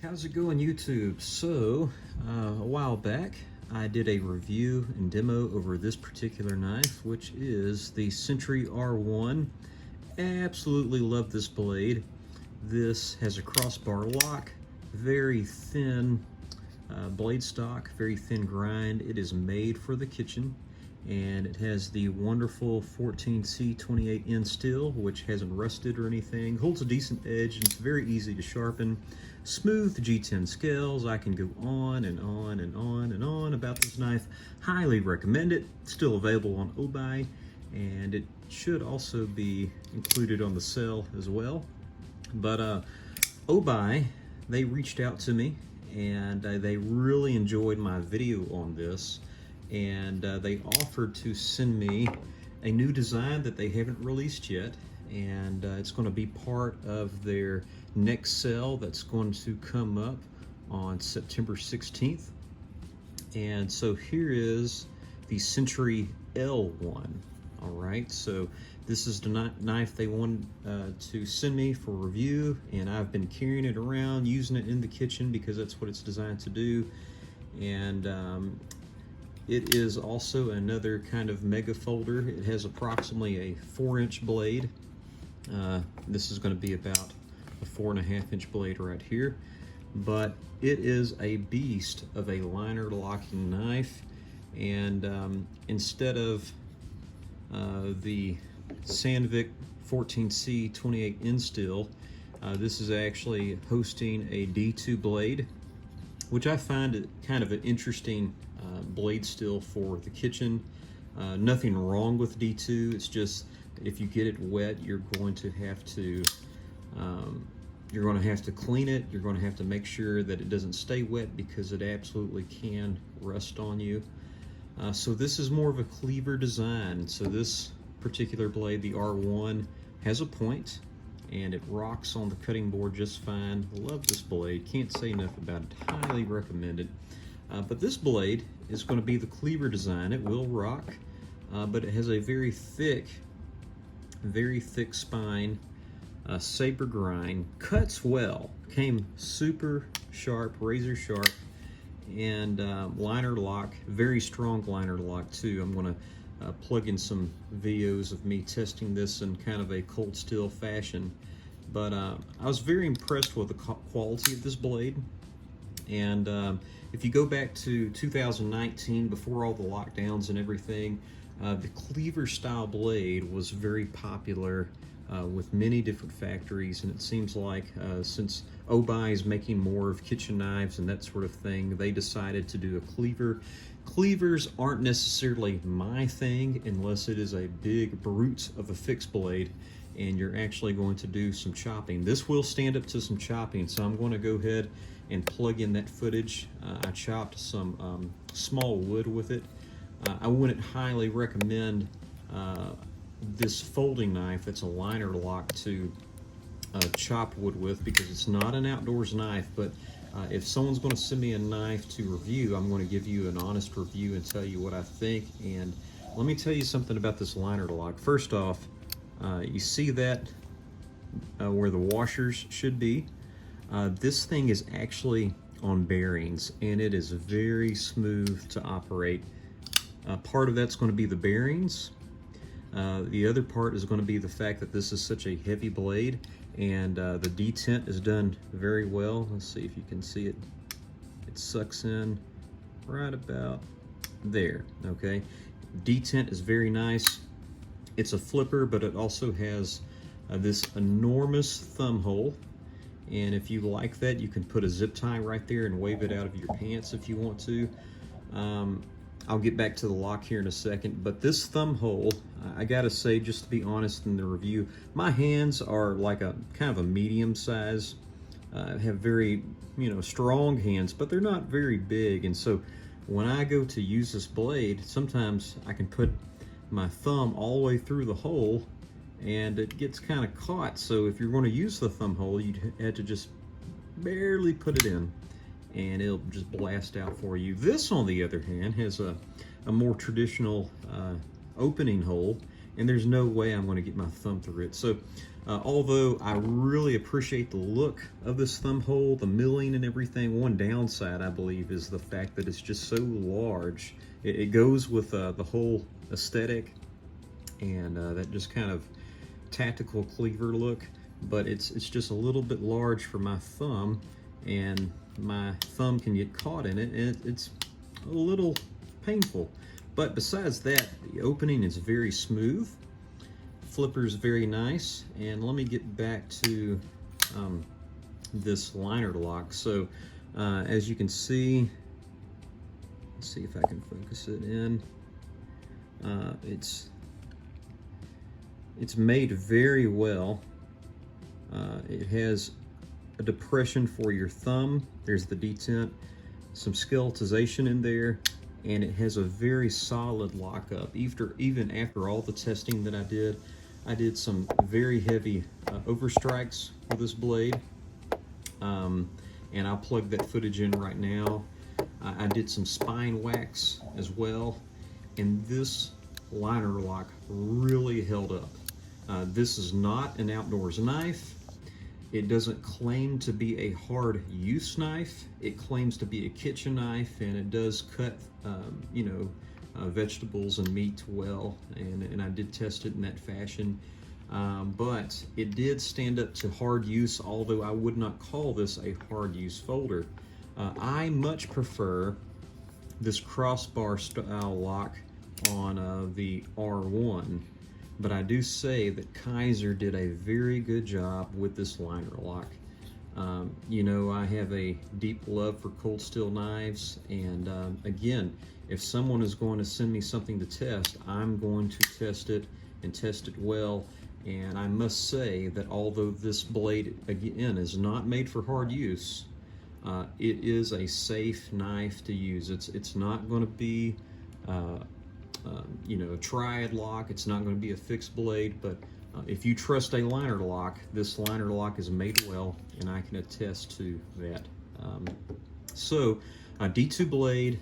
How's it going, YouTube? So, a while back, I did a review and demo over this particular knife, which is the Sentry R1. Absolutely love this blade. This has a crossbar lock, very thin blade stock, very thin grind. It is made for the kitchen, and it has the wonderful 14C28N steel, which hasn't rusted or anything, holds a decent edge, and it's very easy to sharpen. Smooth G10 scales. I can go on and on and on and on about this knife. Highly recommend it. Still available on Obuy, and it should also be included on the sale as well. But Obuy, they reached out to me, and they really enjoyed my video on this, and they offered to send me a new design that they haven't released yet, and it's going to be part of their next sale that's going to come up on September 16th. And so here is the Sentry L1. All right, so this is the knife they wanted to send me for review, and I've been carrying it around, using it in the kitchen because that's what it's designed to do. And it is also another kind of mega folder. It has approximately a 4-inch blade. This is going to be about a 4.5-inch blade right here, but it is a beast of a liner locking knife. And instead of the Sandvik 14C28N steel, this is actually hosting a D2 blade, which I find it kind of an interesting blade steel for the kitchen. Nothing wrong with D2, it's just if you get it wet, you're going to have to clean it. You're going to have to make sure that it doesn't stay wet because it absolutely can rust on you. So this is more of a cleaver design. So this particular blade, the R1, has a point, and it rocks on the cutting board just fine. Love this blade. Can't say enough about it. Highly recommend it. But this blade is going to be the cleaver design. It will rock, but it has a very thick spine, saber grind, cuts well, came super sharp, razor sharp, and liner lock, very strong liner lock too. I'm going to plug in some videos of me testing this in kind of a cold steel fashion, but I was very impressed with the quality of this blade. And if you go back to 2019, before all the lockdowns and everything, the cleaver style blade was very popular with many different factories, and it seems like since Obuy is making more of kitchen knives and that sort of thing, they decided to do a cleaver. Cleavers aren't necessarily my thing unless it is a big brute of a fixed blade and you're actually going to do some chopping. This will stand up to some chopping, so I'm going to go ahead and plug in that footage. I chopped some small wood with it. I wouldn't highly recommend this folding knife that's a liner lock to chop wood with, because it's not an outdoors knife. But if someone's going to send me a knife to review, I'm going to give you an honest review and tell you what I think. And let me tell you something about this liner lock. First off, you see that where the washers should be? This thing is actually on bearings, and it is very smooth to operate. Part of that's going to be the bearings. The other part is going to be the fact that this is such a heavy blade, and the detent is done very well. Let's see if you can see it. It sucks in right about there, okay? Detent is very nice. It's a flipper, but it also has this enormous thumb hole. And if you like that, you can put a zip tie right there and wave it out of your pants if you want to. I'll get back to the lock here in a second, but this thumb hole, I gotta say, just to be honest in the review, my hands are like a kind of a medium size. I have very, strong hands, but they're not very big. And so when I go to use this blade, sometimes I can put my thumb all the way through the hole and it gets kind of caught. So if you're going to use the thumb hole, you'd have to just barely put it in, and it'll just blast out for you. This, on the other hand, has a more traditional opening hole, and there's no way I'm going to get my thumb through it. So Although I really appreciate the look of this thumb hole, the milling and everything, one downside I believe is the fact that it's just so large. It goes with the whole aesthetic and that just kind of tactical cleaver look, but it's just a little bit large for my thumb, and my thumb can get caught in it, and it's a little painful. But besides that, the opening is very smooth. Flipper is very nice, and let me get back to this liner lock. So as you can see, let's see if I can focus it in. It's made very well. It has a depression for your thumb. There's the detent, some skeletization in there, and it has a very solid lockup. Even after all the testing that I did some very heavy overstrikes with this blade, and I'll plug that footage in right now. I did some spine wax as well, and this liner lock really held up. This is not an outdoors knife. It doesn't claim to be a hard use knife. It claims to be a kitchen knife, and it does cut vegetables and meat well, and I did test it in that fashion. But it did stand up to hard use, although I would not call this a hard use folder. I much prefer this crossbar style lock on the R1, but I do say that Kaiser did a very good job with this liner lock. You know, I have a deep love for cold steel knives, and again, if someone is going to send me something to test, I'm going to test it and test it well. And I must say that although this blade, again, is not made for hard use, it is a safe knife to use. It's not going to be a triad lock. It's not going to be a fixed blade, but if you trust a liner lock, this liner lock is made well, and I can attest to that. So a D2 blade,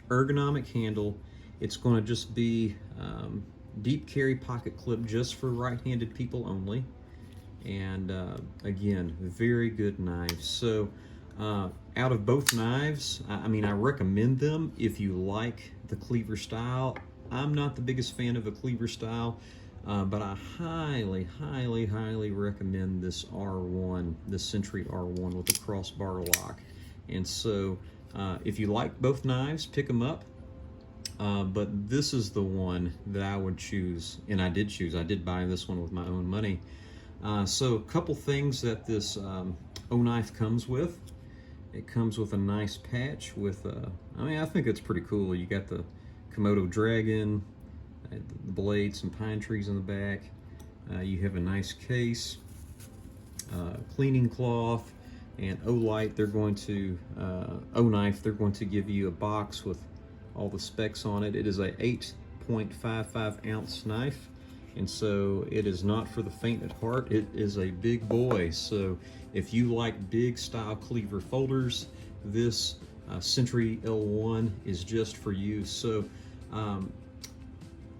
ergonomic handle. It's going to just be deep carry pocket clip just for right-handed people only, and again, very good knives. So out of both knives, I mean, I recommend them if you like the cleaver style. I'm not the biggest fan of a cleaver style, but I highly, highly, highly recommend this R1, this Sentry R1 with the crossbar lock. And so if you like both knives, pick them up. But this is the one that I would choose, and I did choose. I did buy this one with my own money. So a couple things that this Oknife comes with. It comes with a nice patch with, I mean, I think it's pretty cool. You got the Komodo dragon, the blade, some pine trees in the back. You have a nice case, cleaning cloth, and Olight, they're going to, Oknife, they're going to give you a box with all the specs on it. It is a 8.55 ounce knife, and so it is not for the faint at heart. It is a big boy. So if you like big style cleaver folders, this Sentry L1 is just for you. So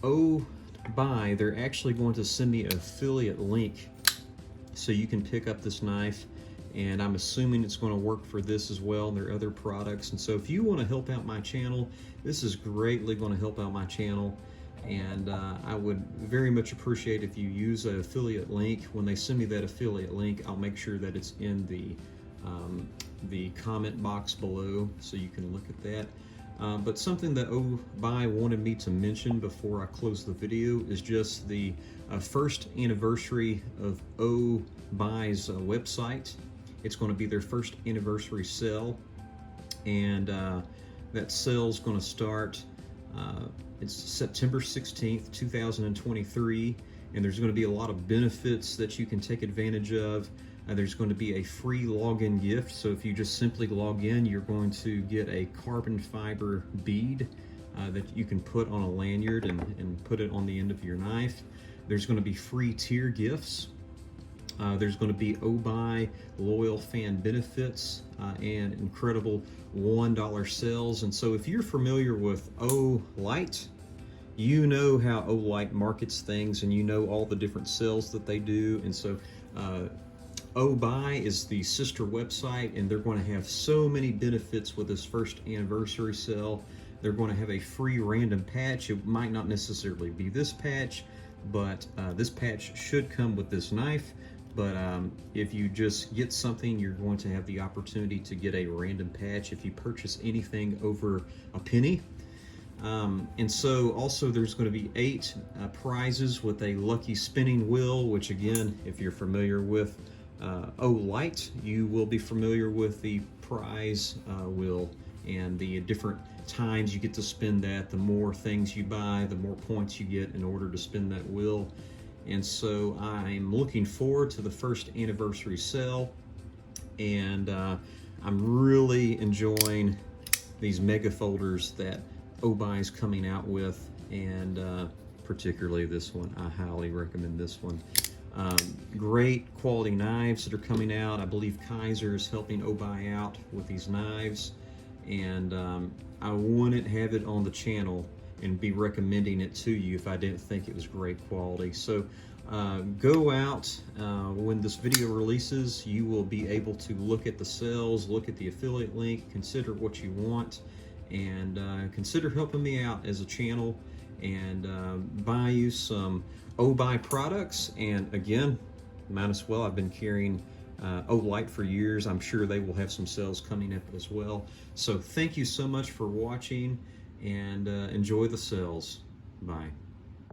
Obuy, they're actually going to send me an affiliate link so you can pick up this knife, and I'm assuming it's going to work for this as well and their other products. And so if you want to help out my channel, this is greatly going to help out my channel, and I would very much appreciate if you use an affiliate link. When they send me that affiliate link, I'll make sure that it's in the comment box below so you can look at that. But something that Obuy wanted me to mention before I close the video is just the first anniversary of Obuy's website. It's going to be their first anniversary sale, and that sale is going to start, it's September 16th, 2023, and there's going to be a lot of benefits that you can take advantage of. There's going to be a free login gift, so if you just simply log in, you're going to get a carbon fiber bead that you can put on a lanyard and put it on the end of your knife. There's going to be free tier gifts. There's going to be Obuy loyal fan benefits and incredible $1 sales. And so if you're familiar with Olight, you know how Olight markets things, and you know all the different sales that they do. And so Obuy is the sister website, and they're going to have so many benefits with this first anniversary sale. They're going to have a free random patch. It might not necessarily be this patch, but this patch should come with this knife. But if you just get something, you're going to have the opportunity to get a random patch if you purchase anything over a penny. And so also there's going to be 8 prizes with a lucky spinning wheel, which again, if you're familiar with Olight, you will be familiar with the prize wheel and the different times you get to spin that. The more things you buy, the more points you get in order to spin that wheel. And so I'm looking forward to the first anniversary sale, and I'm really enjoying these mega folders that Obuy is coming out with, and particularly this one. I highly recommend this one. Great quality knives that are coming out. I believe Kaiser is helping Obuy out with these knives, and I wouldn't have it on the channel and be recommending it to you if I didn't think it was great quality. So go out when this video releases. You will be able to look at the sales, look at the affiliate link, consider what you want, and consider helping me out as a channel, and buy you some Obuy products. And again, might as well, I've been carrying Olight for years. I'm sure they will have some sales coming up as well. So thank you so much for watching, and enjoy the sales. Bye.